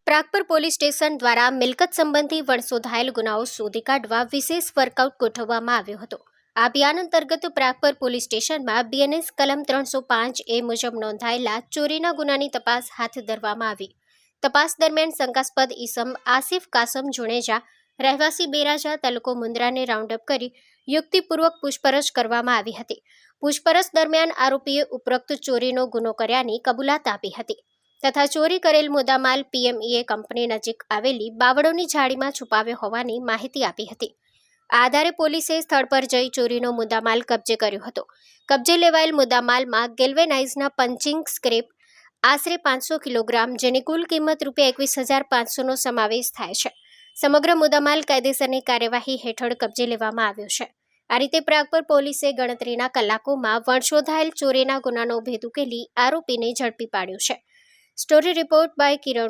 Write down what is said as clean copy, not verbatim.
Pragpar police station દ્વારા મિલકત સંબંધી વણશોધાયેલ ગુનાઓ શોધી કાઢવા વિશેષ વર્કઆઉટ ગોઠવવામાં આવ્યો હતો। આ અભિયાન અંતર્ગત પ્રાગપર પોલીસ સ્ટેશનમાં બીએનએસ કલમ 305A મુજબ નોંધાયેલા ચોરીના ગુનાની તપાસ હાથ ધરવામાં આવી। તપાસ દરમિયાન શંકાસ્પદ ઈસમ આસિફ કાસમ જુણેજા રહેવાસી બેરાજા તાલુકો મુન્દ્રાને રાઉન્ડ અપ કરી યુક્તિપૂર્વક પૂછપરછ કરવામાં આવી હતી। પૂછપરછ દરમિયાન આરોપીએ ઉપરોક્ત ચોરીનો ગુનો કર્યાની કબૂલાત આપી હતી તથા ચોરી કરેલ મુદ્દામાલ પીએમઈએ કંપની નજીક આવેલી બાવળોની ઝાડીમાં છુપાવ્યો હોવાની માહિતી આપી હતી। આ આધારે પોલીસે સ્થળ પર જઈ ચોરીનો મુદ્દામાલ કબજે કર્યો હતો। કબજે લેવાયેલ મુદ્દામાલમાં ગેલ્વેનાઇઝના પંચિંગ સ્ક્રેપ આશરે 500 કિલોગ્રામ જેની કુલ કિંમત ₹21,500નો સમાવેશ થાય છે। સમગ્ર મુદ્દામાલ કાયદેસરની કાર્યવાહી હેઠળ કબજે લેવામાં આવ્યો છે। આ રીતે પ્રાગપર પોલીસે ગણતરીના કલાકોમાં વણશોધાયેલ ચોરીના ગુનાનો ભેદ ઉકેલી આરોપીને ઝડપી પાડ્યો છે। Story report by Kiran